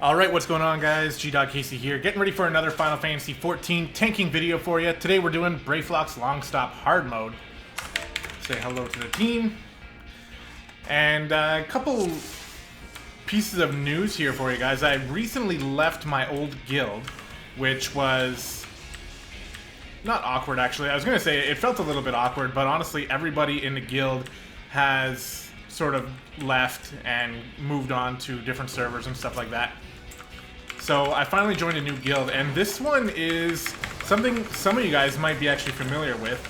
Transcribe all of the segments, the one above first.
Alright, what's going on guys? gdoggcasey here, getting ready for another Final Fantasy XIV tanking video for you. Today we're doing Brayflox Longstop hard mode. Say hello to the team. And a couple pieces of news here for you guys. I recently left my old guild, which was not awkward actually. I was going to say it felt a little bit awkward, but honestly everybody in the guild has sort of left and moved on to different servers and stuff like that. So I finally joined a new guild, and this one is something some of you guys might be actually familiar with.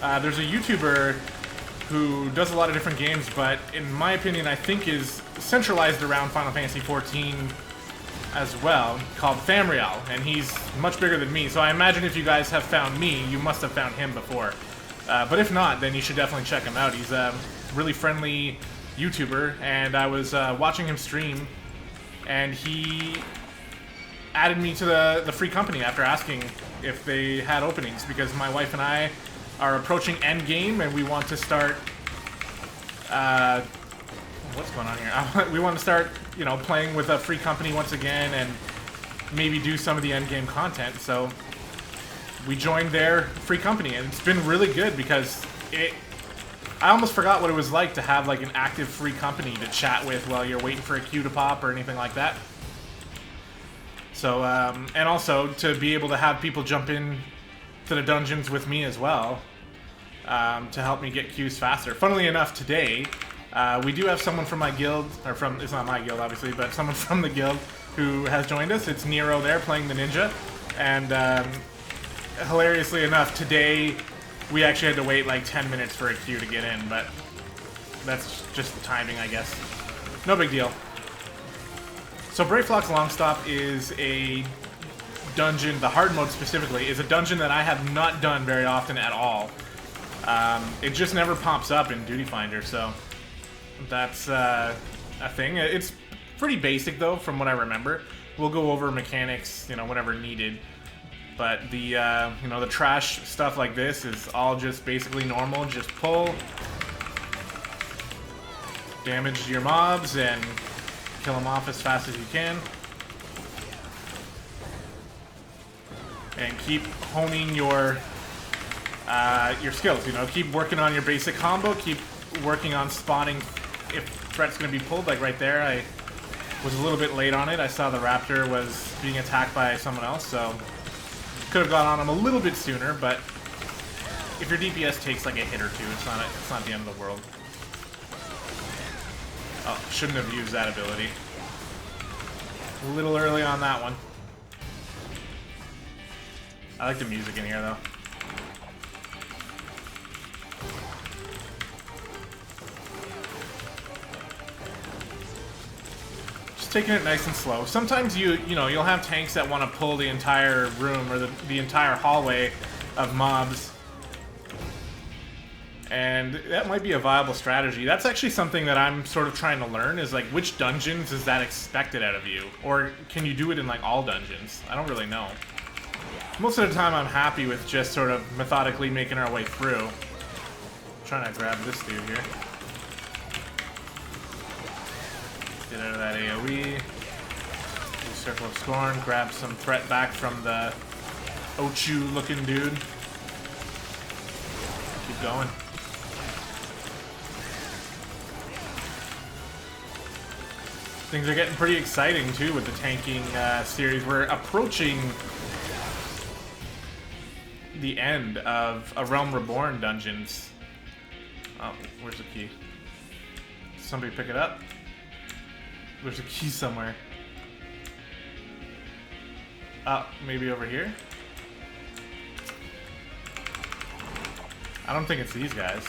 There's a YouTuber who does a lot of different games, but in my opinion I think is centralized around Final Fantasy XIV as well, called Famriel, and he's much bigger than me, so I imagine if you guys have found me, you must have found him before. But if not, then you should definitely check him out. He's a really friendly YouTuber, and I was watching him stream, and he added me to the free company after asking if they had openings, because my wife and I are approaching endgame and we want to start what's going on here? We want to start, you know, playing with a free company once again and maybe do some of the endgame content. So we joined their free company, and it's been really good because I almost forgot what it was like to have like an active free company to chat with while you're waiting for a queue to pop or anything like that. So, and also to be able to have people jump in to the dungeons with me as well, to help me get queues faster. Funnily enough, today, we do have someone from my guild, or from, it's not my guild obviously, but someone from the guild who has joined us. It's Nero there playing the ninja, and hilariously enough, today we actually had to wait like 10 minutes for a queue to get in, but that's just the timing, I guess. No big deal. So Brayflox Longstop is a dungeon, the hard mode specifically, is a dungeon that I have not done very often at all. It just never pops up in Duty Finder, so that's a thing. It's pretty basic though, from what I remember. We'll go over mechanics, you know, whenever needed. But the, you know, the trash stuff like this is all just basically normal. Just pull, damage your mobs, and kill them off as fast as you can. And keep honing your skills, you know, keep working on your basic combo, keep working on spotting if threat's going to be pulled, like right there. I was a little bit late on it. I saw the raptor was being attacked by someone else, so could have gone on him a little bit sooner, but if your DPS takes like a hit or two, it's not the end of the world. Oh, shouldn't have used that ability. A little early on that one. I like the music in here, though. Just taking it nice and slow. Sometimes you know, you'll have tanks that want to pull the entire room or the entire hallway of mobs. And that might be a viable strategy. That's actually something that I'm sort of trying to learn, is like which dungeons is that expected out of you? Or can you do it in like all dungeons? I don't really know. Most of the time I'm happy with just sort of methodically making our way through. I'm trying to grab this dude here. Get out of that AoE. Do Circle of Scorn, grab some threat back from the Ochu looking dude. Keep going. Things are getting pretty exciting too with the tanking series. We're approaching the end of A Realm Reborn dungeons. Oh, where's the key? Did somebody pick it up? There's a key somewhere. Oh, maybe over here? I don't think it's these guys.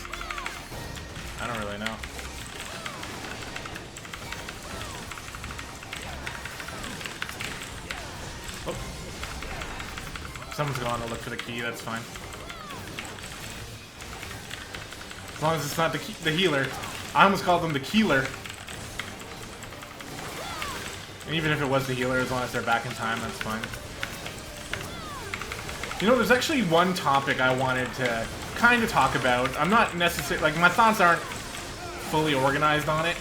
I don't really know. Oh. Someone's going to look for the key, that's fine. As long as it's not the healer. I almost called them the keeler. And even if it was the healer, as long as they're back in time, that's fine. You know, there's actually one topic I wanted to kind of talk about. I'm not necessarily, like, my thoughts aren't fully organized on it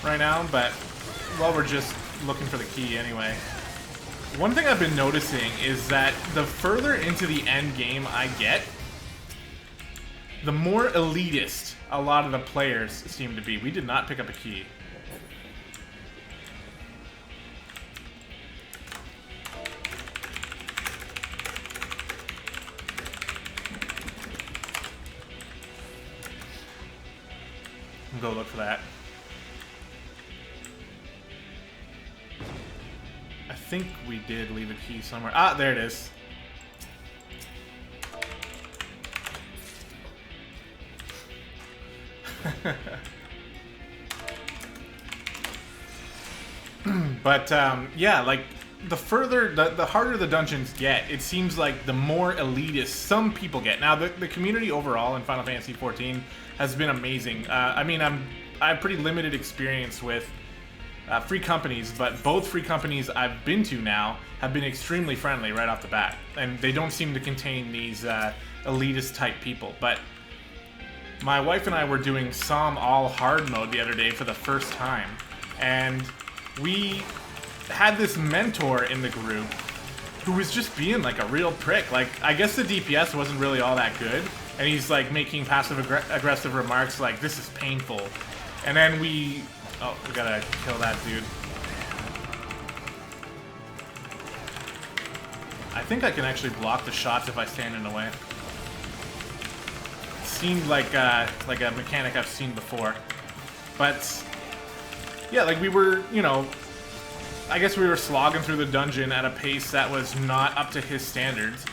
right now, but while we're just looking for the key anyway. One thing I've been noticing is that the further into the end game I get, the more elitist a lot of the players seem to be. We did not pick up a key. Go look for that. I think we did leave a key somewhere. Ah, there it is. But yeah, like the harder the dungeons get, it seems like the more elitist some people get. Now the community overall in Final Fantasy XIV has been amazing. I mean, I have pretty limited experience with free companies, but both free companies I've been to now have been extremely friendly right off the bat, and they don't seem to contain these elitist type people. But my wife and I were doing Psalm All Hard mode the other day for the first time, and we had this mentor in the group who was just being like a real prick. Like, I guess the DPS wasn't really all that good, and he's like making passive aggressive remarks like, this is painful. And then we gotta kill that dude. I think I can actually block the shots if I stand in the way. Seemed like a mechanic I've seen before. But yeah, like we were, you know, I guess we were slogging through the dungeon at a pace that was not up to his standards.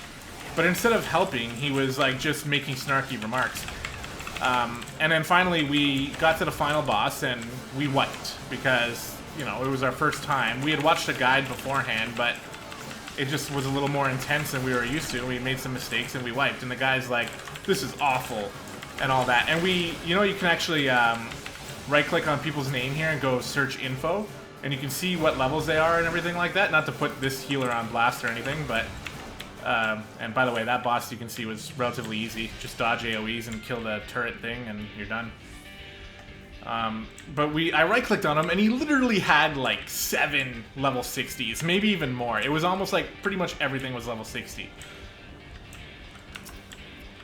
But instead of helping, he was like just making snarky remarks. And then finally we got to the final boss and we wiped because, you know, it was our first time. We had watched a guide beforehand, but it just was a little more intense than we were used to. We made some mistakes and we wiped. And the guy's like, this is awful and all that. And we, you know, you can actually right-click on people's name here and go search info. And you can see what levels they are and everything like that. Not to put this healer on blast or anything, but... and by the way, that boss you can see was relatively easy. Just dodge AoEs and kill the turret thing and you're done. But I right-clicked on him and he literally had like 7 level 60s, maybe even more. It was almost like pretty much everything was level 60.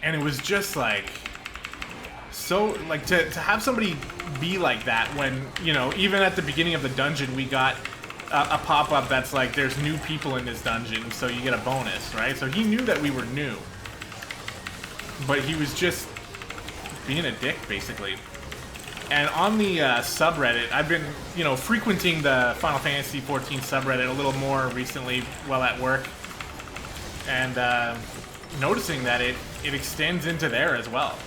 And it was just like... So, like, to have somebody be like that when, you know, even at the beginning of the dungeon we got a pop-up that's like, there's new people in this dungeon, so you get a bonus, right? So he knew that we were new. But he was just being a dick, basically. And on the subreddit, I've been, you know, frequenting the Final Fantasy XIV subreddit a little more recently while at work. And noticing that it extends into there as well.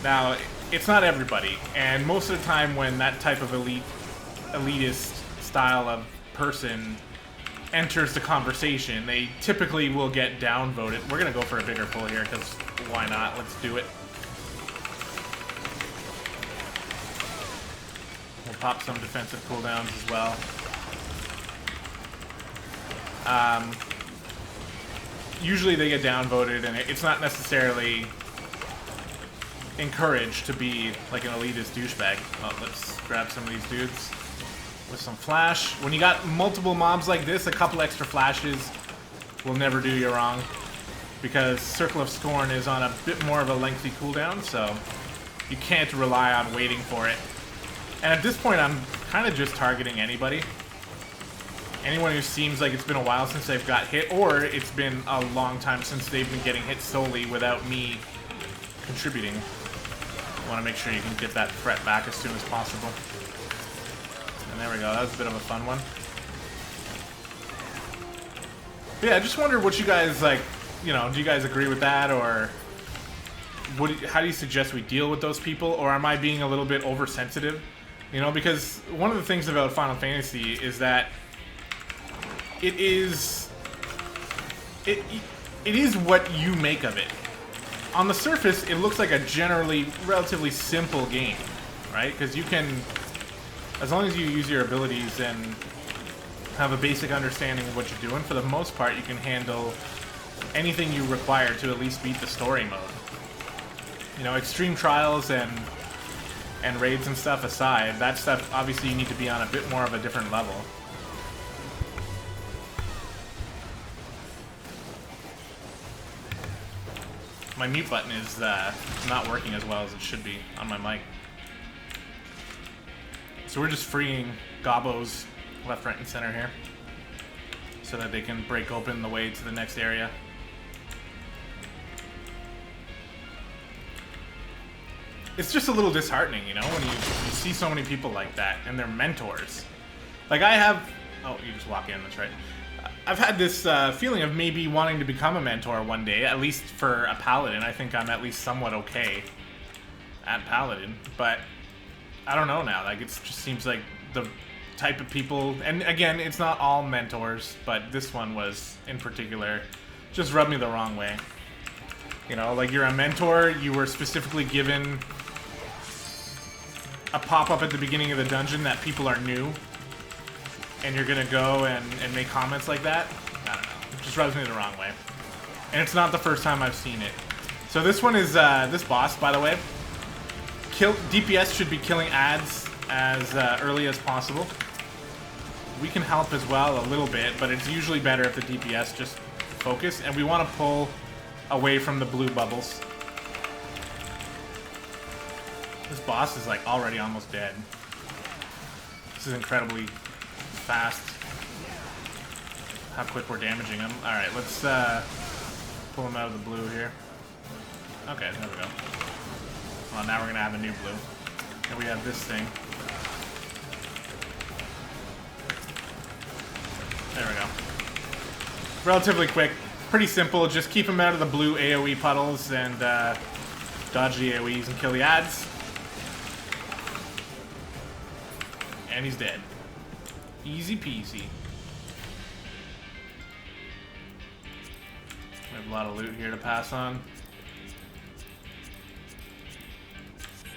Now, it's not everybody, and most of the time when that type of elitist style of person enters the conversation, they typically will get downvoted. We're gonna go for a bigger pull here, because why not? Let's do it. We'll pop some defensive cooldowns as well. Usually they get downvoted, and it's not necessarily encouraged to be like an elitist douchebag. Oh, let's grab some of these dudes with some flash. When you got multiple mobs like this, a couple extra flashes will never do you wrong, because Circle of Scorn is on a bit more of a lengthy cooldown, so you can't rely on waiting for it. And at this point, I'm kind of just targeting anybody. Anyone who seems like it's been a while since they've got hit, or it's been a long time since they've been getting hit solely without me contributing. I want to make sure you can get that threat back as soon as possible. And there we go, that was a bit of a fun one. But yeah, I just wonder what you guys, like, you know, do you guys agree with that, or how do you suggest we deal with those people, or am I being a little bit oversensitive? You know, because one of the things about Final Fantasy is that it is what you make of it. On the surface, it looks like a generally relatively simple game, right? Because you can, as long as you use your abilities and have a basic understanding of what you're doing, for the most part, you can handle anything you require to at least beat the story mode. You know, extreme trials and raids and stuff aside, that stuff, obviously, you need to be on a bit more of a different level. My mute button is not working as well as it should be on my mic. So we're just freeing Gobbos left, right, and center here so that they can break open the way to the next area. It's just a little disheartening, you know, when you see so many people like that and they're mentors. Like I have... Oh, you just walk in, that's right. I've had this feeling of maybe wanting to become a mentor one day, at least for a Paladin. I think I'm at least somewhat okay at Paladin, but I don't know now. Like, it just seems like the type of people, and again, it's not all mentors, but this one was, in particular, just rubbed me the wrong way. You know, like, you're a mentor, you were specifically given a pop-up at the beginning of the dungeon that people are new, and you're gonna go and make comments like that. I don't know. It just rubs me the wrong way. And it's not the first time I've seen it. So this one is, this boss, by the way, DPS should be killing ads as early as possible. We can help as well a little bit, but it's usually better if the DPS just focus, and we want to pull away from the blue bubbles. This boss is like already almost dead. This is incredibly fast. How quick we're damaging him. Alright, let's pull him out of the blue here. Okay, there we go. Well, now we're gonna have a new blue. And we have this thing. There we go. Relatively quick. Pretty simple. Just keep him out of the blue AoE puddles and dodge the AoEs and kill the ads. And he's dead. Easy peasy. We have a lot of loot here to pass on.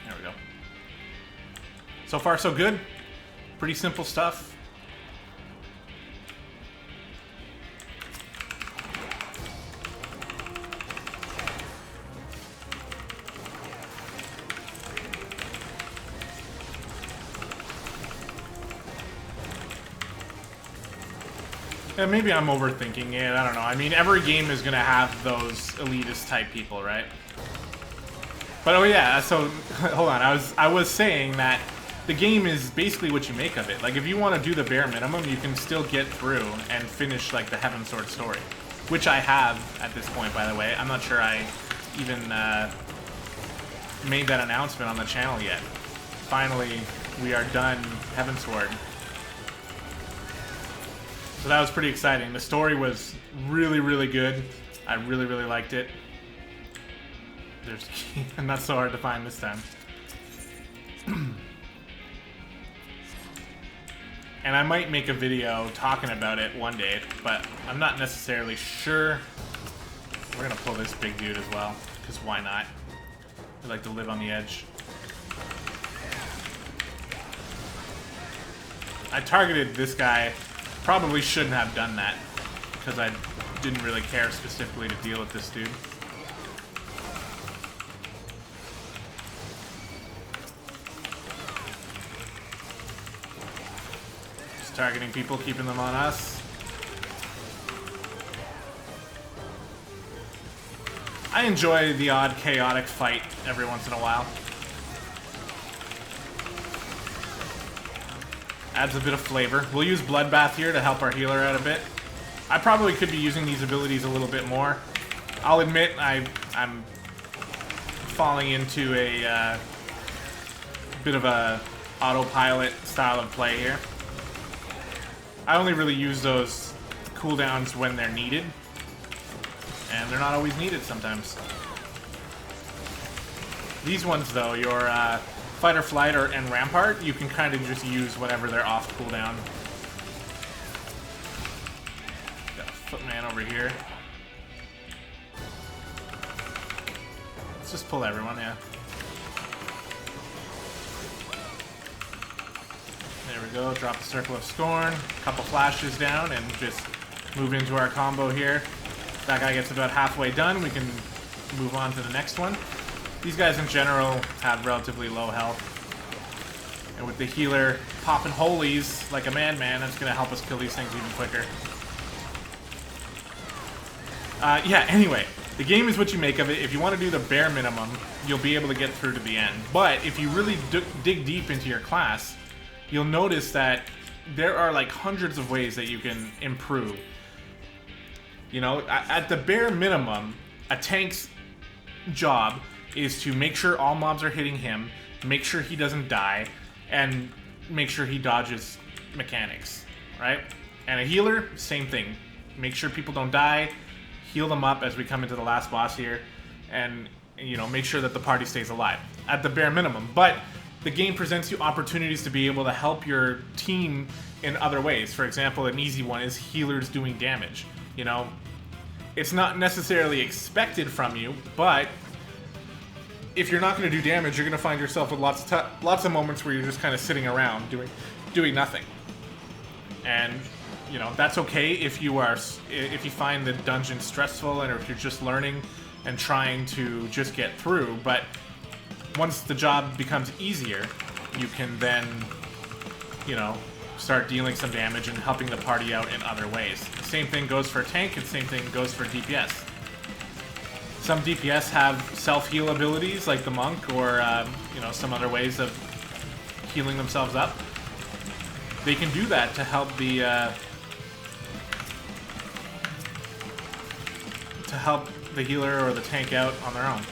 There we go. So far, so good. Pretty simple stuff. Yeah, maybe I'm overthinking it. I don't know. I mean, every game is going to have those elitist type people, right? But oh yeah, so hold on. I was saying that the game is basically what you make of it. Like, if you want to do the bare minimum, you can still get through and finish like the Heaven Sword story, which I have at this point, by the way. I'm not sure I even made that announcement on the channel yet. Finally, we are done Heaven Sword. So that was pretty exciting. The story was really, really good. I really, really liked it. There's a key. Not so hard to find this time. And I might make a video talking about it one day, but I'm not necessarily sure. We're gonna pull this big dude as well, because why not? We like to live on the edge. I targeted this guy. Probably shouldn't have done that, because I didn't really care specifically to deal with this dude. Just targeting people, keeping them on us. I enjoy the odd chaotic fight every once in a while. Adds a bit of flavor. We'll use Bloodbath here to help our healer out a bit. I probably could be using these abilities a little bit more. I'll admit I'm falling into a bit of a autopilot style of play here. I only really use those cooldowns when they're needed, and they're not always needed sometimes. These ones, though, your Fight or Flight and Rampart, you can kind of just use whenever they're off cooldown. Got a Footman over here. Let's just pull everyone, yeah. There we go, drop the Circle of Scorn, a couple flashes down, and just move into our combo here. That guy gets about halfway done, we can move on to the next one. These guys in general have relatively low health. And with the healer popping holies like a madman, that's going to help us kill these things even quicker. Yeah, anyway. The game is what you make of it. If you want to do the bare minimum, you'll be able to get through to the end. But if you really dig deep into your class, you'll notice that there are like hundreds of ways that you can improve. You know, at the bare minimum, a tank's job is to make sure all mobs are hitting him, make sure he doesn't die, and make sure he dodges mechanics, right? And a healer, same thing. Make sure people don't die, heal them up as we come into the last boss here, and, you know, make sure that the party stays alive at the bare minimum. But the game presents you opportunities to be able to help your team in other ways. For example, an easy one is healers doing damage. You know, it's not necessarily expected from you, but if you're not going to do damage, you're going to find yourself with lots of moments where you're just kind of sitting around doing nothing. And you know, that's okay if you find the dungeon stressful and or if you're just learning and trying to just get through. But once the job becomes easier, you can then, you know, start dealing some damage and helping the party out in other ways. The same thing goes for tank, and same thing goes for DPS. Some DPS have self-heal abilities like the monk, or you know, some other ways of healing themselves up. They can do that to help the healer or the tank out on their own.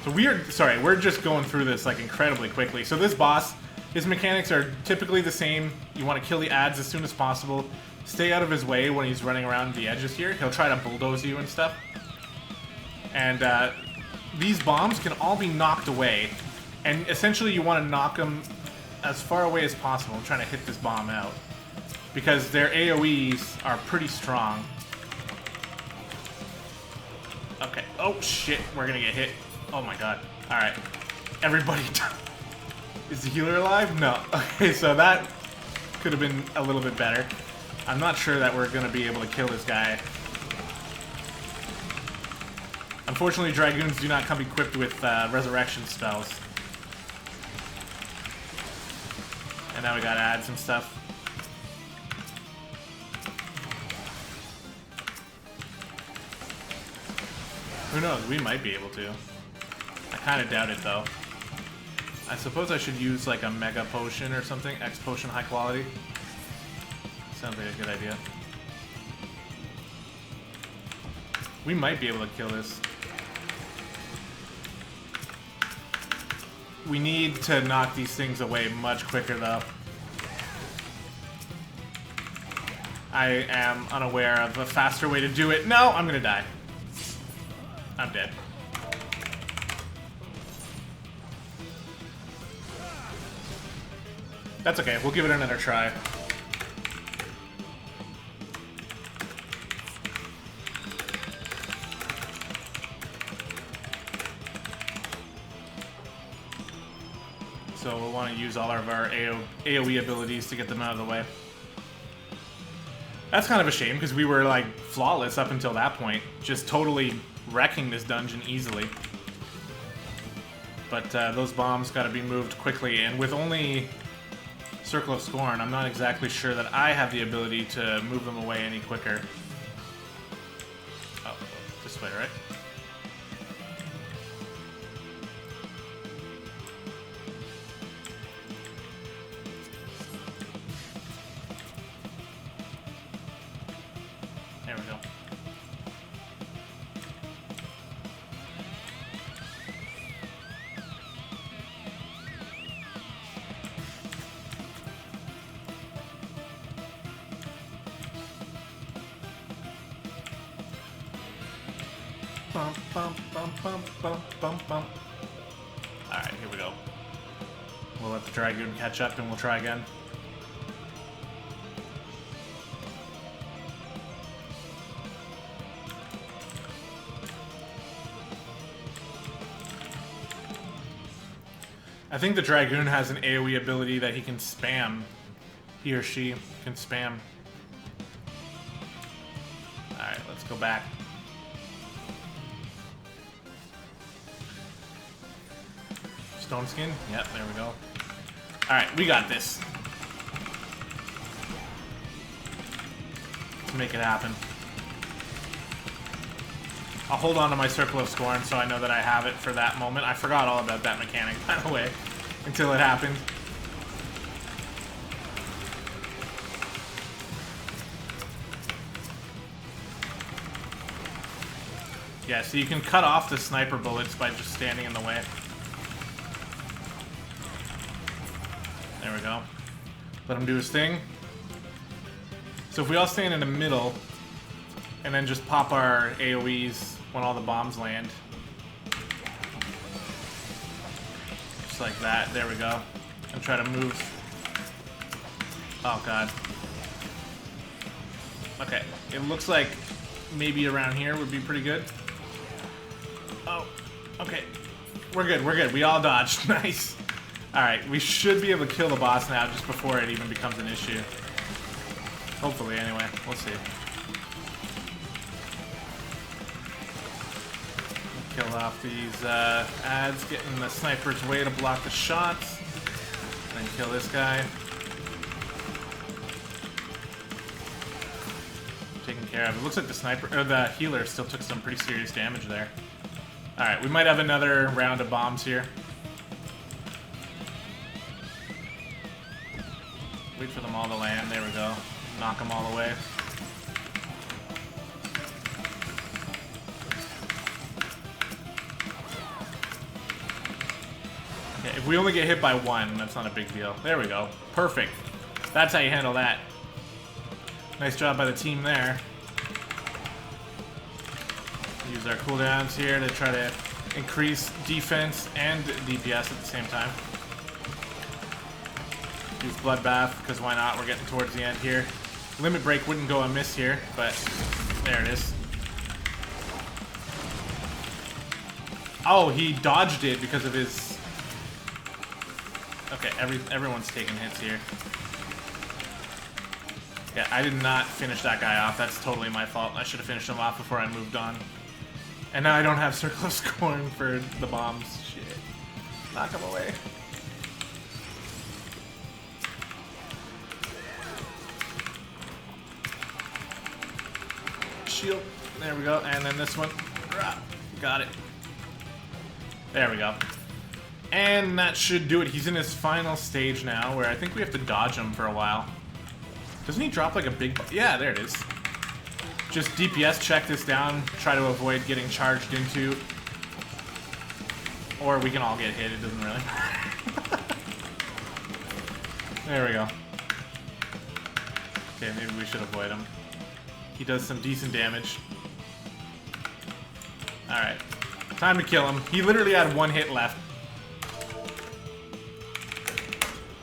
So we're just going through this like incredibly quickly. So this boss, his mechanics are typically the same. You want to kill the ads as soon as possible. Stay out of his way when he's running around the edges here. He'll try to bulldoze you and stuff. And these bombs can all be knocked away. And essentially you want to knock them as far away as possible. I'm trying to hit this bomb out, because their AoEs are pretty strong. Okay. Oh shit, we're gonna get hit. Oh my god. Alright. Everybody. Is the healer alive? No. Okay, so that could have been a little bit better. I'm not sure that we're gonna be able to kill this guy. Unfortunately, Dragoons do not come equipped with resurrection spells. And now we got ads and stuff. Who knows? We might be able to. I kind of doubt it, though. I suppose I should use, like, a Mega Potion or something. X Potion high quality. Sounds like a good idea. We might be able to kill this. We need to knock these things away much quicker, though. I am unaware of a faster way to do it. No, I'm gonna die. I'm dead. That's okay, we'll give it another try. So we'll want to use all of our AoE abilities to get them out of the way. That's kind of a shame, because we were, like, flawless up until that point. Just totally wrecking this dungeon easily. But those bombs got to be moved quickly, and with only Circle of Scorn, I'm not exactly sure that I have the ability to move them away any quicker. Oh, this way, right? There we go. Bum, bum, bum, bum, bum, bum, bum. Alright, here we go. We'll let the Dragoon catch up and we'll try again. I think the Dragoon has an AoE ability that he can spam. He or she can spam. Alright, let's go back. Stone skin? Yep, there we go. Alright, we got this. Let's make it happen. I'll hold on to my Circle of Scorn so I know that I have it for that moment. I forgot all about that mechanic, by the way, until it happened. Yeah, so you can cut off the sniper bullets by just standing in the way. There we go. Let him do his thing. So if we all stand in the middle, and then just pop our AoEs when all the bombs land. Just like that. There we go. And try to move. Oh, God. Okay. It looks like maybe around here would be pretty good. Oh, okay. We're good, we're good. We all dodged. Nice. Alright, we should be able to kill the boss now just before it even becomes an issue. Hopefully, anyway. We'll see. Kill off these ads, get in the sniper's way to block the shots. And then kill this guy. Taken care of. It looks like the sniper, or the healer still took some pretty serious damage there. Alright, we might have another round of bombs here. Wait for them all to land. There we go. Knock them all away. Okay, if we only get hit by one, that's not a big deal. There we go. Perfect. That's how you handle that. Nice job by the team there. Use our cooldowns here to try to increase defense and DPS at the same time. Use Bloodbath, because why not? We're getting towards the end here. Limit Break wouldn't go amiss here, but there it is. Oh, he dodged it because of his... Okay, everyone's taking hits here. Yeah, I did not finish that guy off. That's totally my fault. I should have finished him off before I moved on. And now I don't have Circle of Scorn for the bombs. Shit. Knock him away. Shield. There we go. And then this one. Got it. There we go. And that should do it. He's in his final stage now, where I think we have to dodge him for a while. Doesn't he drop like a big... Yeah, there it is. Just DPS check this down, try to avoid getting charged into. Or we can all get hit, it doesn't really matter. There we go. Okay, maybe we should avoid him. He does some decent damage. Alright. Time to kill him. He literally had one hit left.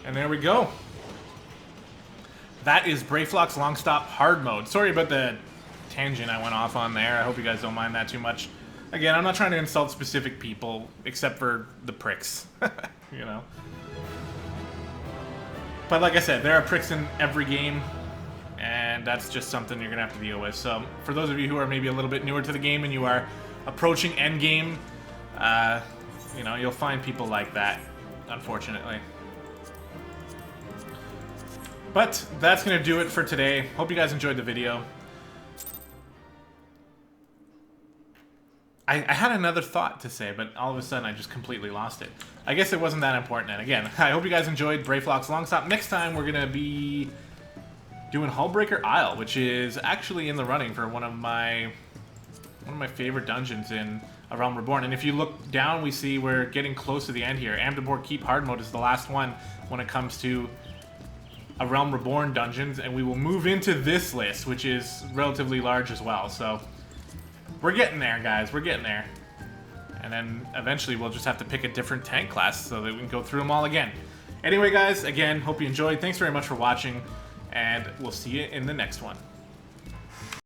And there we go. That is Brayflox Longstop hard mode. Sorry about the tangent I went off on there. I hope you guys don't mind that too much. Again, I'm not trying to insult specific people, except for the pricks. You know? But like I said, there are pricks in every game, and that's just something you're going to have to deal with. So, for those of you who are maybe a little bit newer to the game and you are approaching endgame, you know, you'll find people like that, unfortunately. But that's going to do it for today. Hope you guys enjoyed the video. I had another thought to say, but all of a sudden I just completely lost it. I guess it wasn't that important. And again, I hope you guys enjoyed Brayflox Longstop. Next time we're going to be doing Hullbreaker Isle, which is actually in the running for one of my favorite dungeons in A Realm Reborn. And if you look down, we see we're getting close to the end here. Amdapor Keep Hard Mode is the last one when it comes to A Realm Reborn dungeons, and we will move into this list, which is relatively large as well. So we're getting there, guys. We're getting there. And then eventually we'll just have to pick a different tank class so that we can go through them all again. Anyway, guys, again, hope you enjoyed. Thanks very much for watching, and we'll see you in the next one.